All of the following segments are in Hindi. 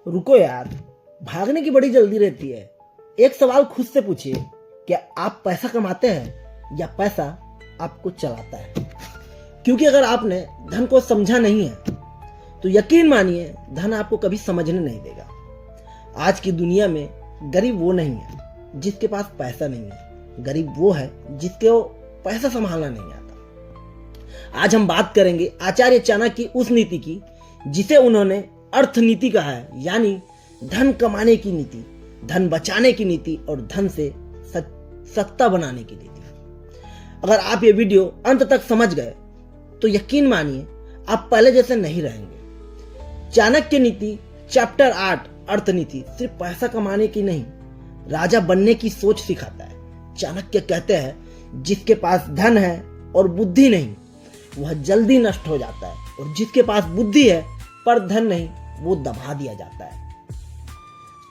रुको यार, भागने की बड़ी जल्दी रहती है। एक सवाल खुद से पूछिए, क्या आप पैसा कमाते हैं या पैसा आपको चलाता है? क्योंकि अगर आपने धन को समझा नहीं है तो यकीन मानिए धन आपको कभी समझने नहीं देगा। आज की दुनिया में गरीब वो नहीं है जिसके पास पैसा नहीं है, गरीब वो है जिसको पैसा संभालना नहीं आता। आज हम बात करेंगे आचार्य चाणक्य की उस नीति की जिसे उन्होंने अर्थनीति कहा है, यानी धन कमाने की नीति, धन बचाने की नीति और धन से सत्ता बनाने की नीति। अगर आप ये वीडियो अंत तक समझ गए तो यकीन मानिए आप पहले जैसे नहीं रहेंगे। चाणक्य नीति चैप्टर 8 अर्थनीति सिर्फ पैसा कमाने की नहीं, राजा बनने की सोच सिखाता है। चाणक्य कहते हैं जिसके पास धन है और बुद्धि नहीं वह जल्दी नष्ट हो जाता है, और जिसके पास बुद्धि है पर धन नहीं वो दबा दिया जाता है।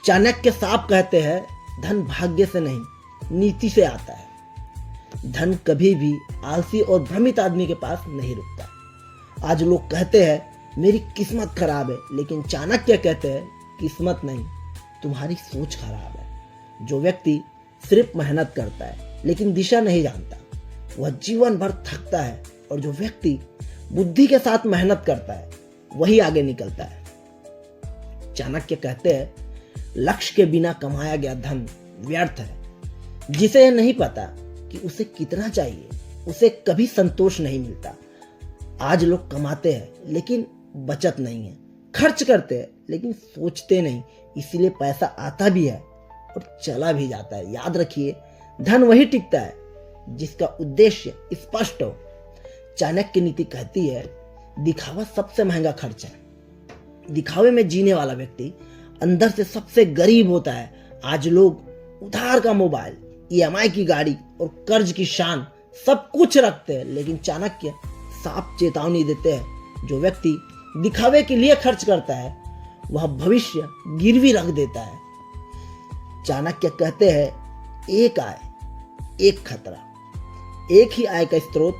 चाणक्य साफ कहते हैं धन भाग्य से नहीं नीति से आता है। धन कभी भी आलसी और भ्रमित आदमी के पास नहीं रुकता। आज लोग कहते हैं मेरी किस्मत खराब है, लेकिन चाणक्य कहते हैं किस्मत नहीं तुम्हारी सोच खराब है। जो व्यक्ति सिर्फ मेहनत करता है लेकिन दिशा नहीं जानता वह जीवन भर थकता है, और जो व्यक्ति बुद्धि के साथ मेहनत करता है वही आगे निकलता है। चाणक्य कहते हैं लक्ष्य के बिना कमाया गया धन व्यर्थ है। जिसे यह नहीं पता कि उसे कितना चाहिए उसे कभी संतोष नहीं मिलता। आज लोग कमाते हैं लेकिन बचत नहीं है, खर्च करते हैं लेकिन सोचते नहीं, इसीलिए पैसा आता भी है और चला भी जाता है। याद रखिए धन वही टिकता है जिसका उद्देश्य स्पष्ट हो। चाणक्य नीति कहती है दिखावा सबसे महंगा खर्च है। दिखावे में जीने वाला व्यक्ति अंदर से सबसे गरीब होता है। आज लोग उधार का मोबाइल, EMI की गाड़ी और कर्ज की शान सब कुछ रखते हैं, लेकिन चाणक्य साफ चेतावनी देते हैं जो व्यक्ति दिखावे के लिए खर्च करता है वह भविष्य गिरवी रख देता है। चाणक्य कहते हैं एक आय एक खतरा। एक ही आय का स्रोत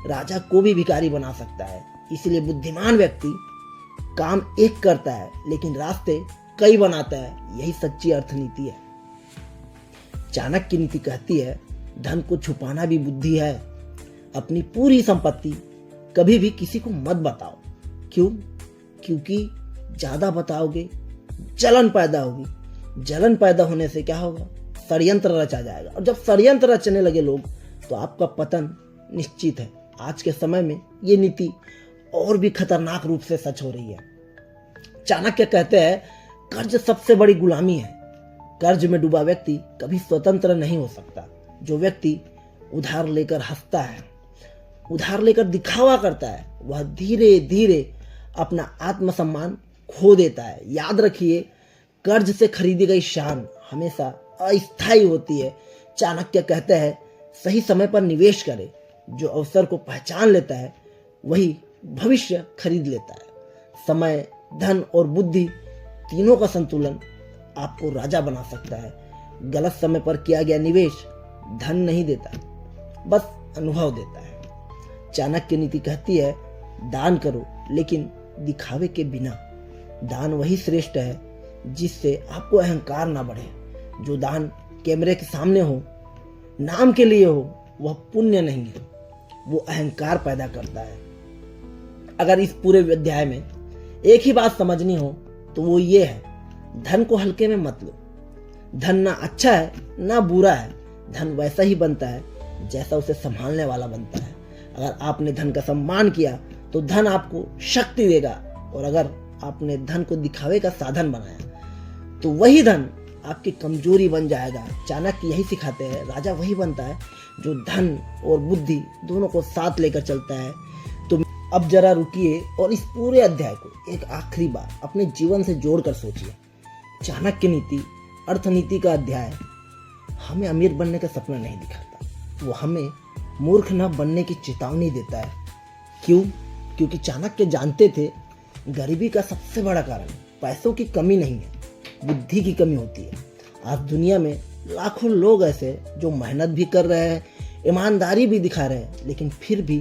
राजा को भी भिखारी बना सकता है। इसलिए बुद्धिमान व्यक्ति काम एक करता है लेकिन रास्ते कई बनाता है। यही सच्ची अर्थनीति है। चाणक्य नीति कहती है धन को छुपाना भी बुद्धि है। अपनी पूरी संपत्ति कभी भी किसी को मत बताओ। क्यों? क्योंकि ज्यादा बताओगे जलन पैदा होगी। जलन पैदा होने से क्या होगा? षड्यंत्र रचा जाएगा, और जब षड्यंत्र रचने लगे लोग तो आपका पतन निश्चित है। आज के समय में ये नीति और भी खतरनाक रूप से सच हो रही है। चाणक्य कहते हैं कर्ज सबसे बड़ी गुलामी है। कर्ज में डूबा व्यक्ति कभी स्वतंत्र नहीं हो सकता। जो व्यक्ति उधार लेकर हंसता है, उधार लेकर दिखावा करता है, वह धीरे धीरे अपना आत्मसम्मान खो देता है। याद रखिए कर्ज से खरीदी गई शान हमेशा अस्थायी होती है। चाणक्य कहते हैं सही समय पर निवेश करें। जो अवसर को पहचान लेता है वही भविष्य खरीद लेता है। समय, धन और बुद्धि तीनों का संतुलन आपको राजा बना सकता है। गलत समय पर किया गया निवेश धन नहीं देता, बस अनुभव देता है। चाणक्य नीति कहती है दान करो लेकिन दिखावे के बिना। दान वही श्रेष्ठ है जिससे आपको अहंकार ना बढ़े। जो दान कैमरे के सामने हो, नाम के लिए हो, वह पुण्य नहीं है, वो अहंकार पैदा करता है। अगर इस पूरे अध्याय में एक ही बात समझनी हो तो वो ये है धन को हल्के में मत लो। धन ना अच्छा है ना बुरा है, धन वैसा ही बनता है जैसा उसे संभालने वाला बनता है। अगर आपने धन का सम्मान किया तो धन आपको शक्ति देगा, और अगर आपने धन को दिखावे का साधन बनाया तो वही धन आपकी कमजोरी बन जाएगा। चाणक्य यही सिखाते हैं राजा वही बनता है जो धन और बुद्धि दोनों को साथ लेकर चलता है। तो अब जरा रुकिए और इस पूरे अध्याय को एक आखिरी बार अपने जीवन से जोड़कर सोचिए। चाणक्य नीति अर्थनीति का अध्याय हमें अमीर बनने का सपना नहीं दिखाता, वो हमें मूर्ख न बनने की चेतावनी देता है। क्यों? क्योंकि चाणक्य जानते थे गरीबी का सबसे बड़ा कारण पैसों की कमी नहीं है, बुद्धि की कमी होती है। आज दुनिया में लाखों लोग ऐसे जो मेहनत भी कर रहे हैं, ईमानदारी भी दिखा रहे हैं, लेकिन फिर भी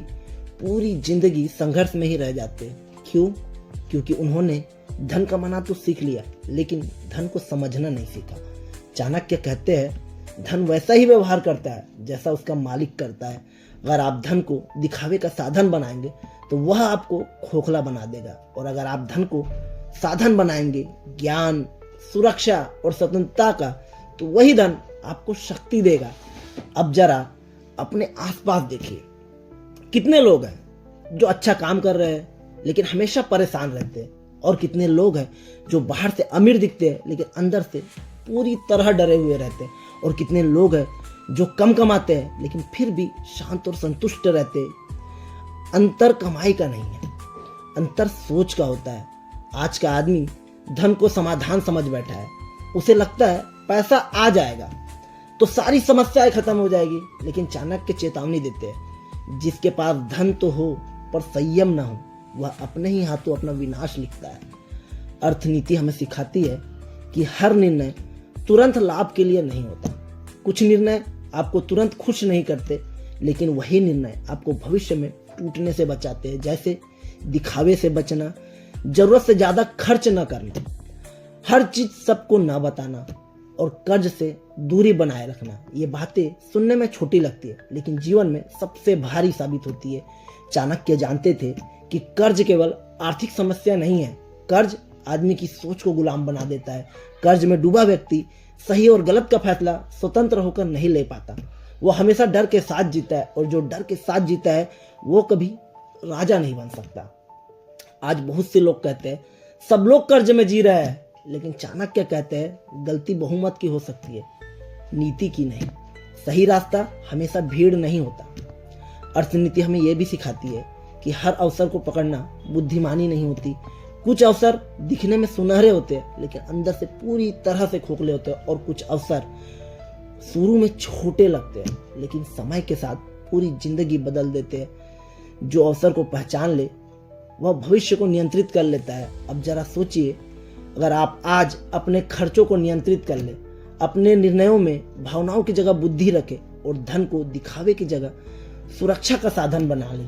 पूरी जिंदगी संघर्ष में ही रह जाते हैं। क्यों? क्योंकि उन्होंने धन कमाना तो सीख लिया, लेकिन धन को समझना नहीं सीखा। चाणक्य कहते हैं धन वैसा ही व्यवहार करता है जैसा उसका मालिक करता है। अगर आप धन को दिखावे का साधन बनाएंगे तो वह आपको खोखला बना देगा, और अगर आप धन को साधन बनाएंगे ज्ञान, सुरक्षा और स्वतंत्रता का, तो वही धन आपको शक्ति देगा। अब जरा अपने आसपास देखिए, कितने लोग हैं जो अच्छा काम कर रहे हैं लेकिन हमेशा परेशान रहते हैं, और कितने लोग हैं जो बाहर से अमीर दिखते हैं लेकिन अंदर से पूरी तरह डरे हुए रहते हैं, और कितने लोग हैं जो कम कमाते हैं लेकिन फिर भी शांत और संतुष्ट रहते हैं। अंतर कमाई का नहीं है, अंतर सोच का होता है। आज का आदमी धन को समाधान समझ बैठा है। उसे लगता है पैसा आ जाएगा तो सारी समस्याएं खत्म हो जाएगी, लेकिन चाणक्य चेतावनी देते हैं जिसके पास धन तो हो पर संयम ना हो, वह अपने ही हाथों अपना विनाश लिखता है। अर्थनीति हमें सिखाती है कि हर निर्णय तुरंत लाभ के लिए नहीं होता। कुछ निर्णय आपको तुरंत खुश नहीं करते, लेकिन वही निर्णय आपको भविष्य में टूटने से बचाते हैं। जैसे दिखावे से बचना, जरूरत से ज्यादा खर्च न करना, हर चीज सबको न बताना, और कर्ज से दूरी बनाए रखना। ये बातें सुनने में छोटी लगती है लेकिन जीवन में सबसे भारी साबित होती है। चाणक्य जानते थे कि कर्ज केवल आर्थिक समस्या नहीं है, कर्ज आदमी की सोच को गुलाम बना देता है। कर्ज में डूबा व्यक्ति सही और गलत का फैसला स्वतंत्र होकर नहीं ले पाता। वो हमेशा डर के साथ जीता है, और जो डर के साथ जीता है वो कभी राजा नहीं बन सकता। आज बहुत से लोग कहते हैं सब लोग कर्ज में जी रहे हैं, लेकिन चाणक्य कहते हैं गलती बहुमत की हो सकती है, नीति की नहीं। सही रास्ता हमेशा भीड़ नहीं होता। अर्थनीति हमें यह भी सिखाती है कि हर अवसर को पकड़ना बुद्धिमानी नहीं होती। कुछ अवसर दिखने में सुनहरे होते हैं लेकिन अंदर से पूरी तरह से खोखले होते हैं, और कुछ अवसर शुरू में छोटे लगते हैं लेकिन समय के साथ पूरी जिंदगी बदल देते हैं। जो अवसर को पहचान ले वह भविष्य को नियंत्रित कर लेता है। अब जरा सोचिए, अगर आप आज अपने खर्चों को नियंत्रित कर ले, अपने निर्णयों में भावनाओं की जगह बुद्धि रखे, और धन को दिखावे की जगह सुरक्षा का साधन बना ले,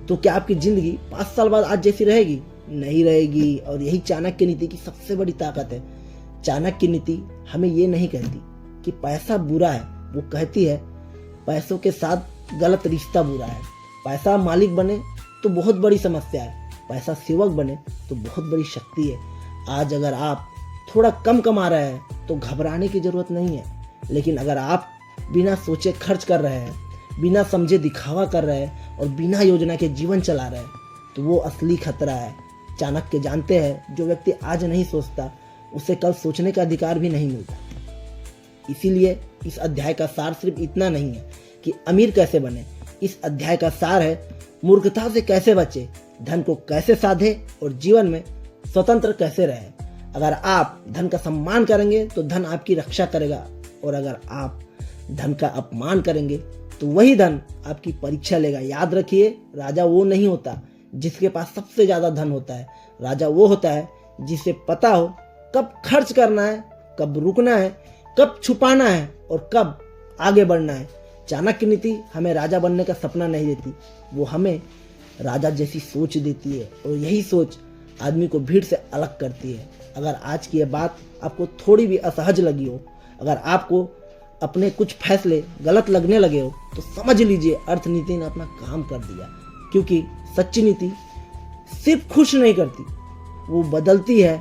तो क्या आपकी जिंदगी 5 साल बाद आज जैसी रहेगी? नहीं रहेगी। और यही चाणक्य नीति की सबसे बड़ी ताकत है। चाणक्य नीति हमें ये नहीं कहती कि पैसा बुरा है, वो कहती है पैसों के साथ गलत रिश्ता बुरा है। पैसा मालिक बने तो बहुत बड़ी समस्या है, पैसा सेवक बने तो बहुत बड़ी शक्ति है। आज अगर आप थोड़ा कम कमा रहे हैं तो घबराने की जरूरत नहीं है, लेकिन अगर आप बिना सोचे खर्च कर रहे हैं, बिना समझे दिखावा कर रहे हैं, और बिना योजना के जीवन चला रहे हैं, तो वो असली खतरा है। चाणक्य जानते हैं जो व्यक्ति आज नहीं सोचता उसे कल सोचने का अधिकार भी नहीं मिलता। इसीलिए इस अध्याय का सार सिर्फ इतना नहीं है कि अमीर कैसे बने, इस अध्याय का सार है मूर्खता से कैसे बचे, धन को कैसे साधे, और जीवन में स्वतंत्र कैसे रहे। अगर आप धन का सम्मान करेंगे तो धन आपकी रक्षा करेगा, और अगर आप धन का अपमान करेंगे तो वही धन आपकी परीक्षा लेगा। याद रखिए, राजा वो नहीं होता जिसके पास सबसे ज्यादा धन होता है, राजा वो होता है जिसे पता हो कब खर्च करना है, कब रुकना है, कब छुपाना है, और कब आगे बढ़ना है। चाणक्य नीति हमें राजा बनने का सपना नहीं देती, वो हमें राजा जैसी सोच देती है, और यही सोच आदमी को भीड़ से अलग करती है। अगर आज की यह बात आपको थोड़ी भी असहज लगी हो, अगर आपको अपने कुछ फैसले गलत लगने लगे हो, तो समझ लीजिए अर्थनीति ने अपना काम कर दिया। क्योंकि सच्ची नीति सिर्फ खुश नहीं करती, वो बदलती है।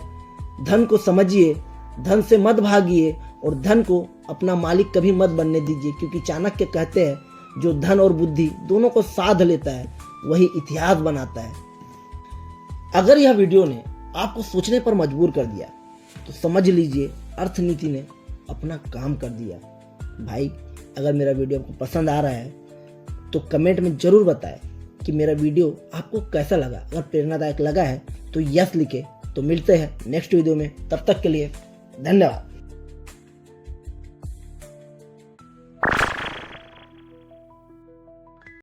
धन को समझिए, धन से मत भागिए, और धन को अपना मालिक कभी मत बनने दीजिए। क्योंकि चाणक्य कहते हैं जो धन और बुद्धि दोनों को साध लेता है वही इतिहास बनाता है। अगर यह वीडियो ने आपको सोचने पर मजबूर कर दिया तो समझ लीजिए अर्थनीति ने अपना काम कर दिया। भाई, अगर मेरा वीडियो आपको पसंद आ रहा है तो कमेंट में जरूर बताएं कि मेरा वीडियो आपको कैसा लगा। अगर प्रेरणादायक लगा है तो यस लिखे। तो मिलते हैं नेक्स्ट वीडियो में, तब तक के लिए धन्यवाद।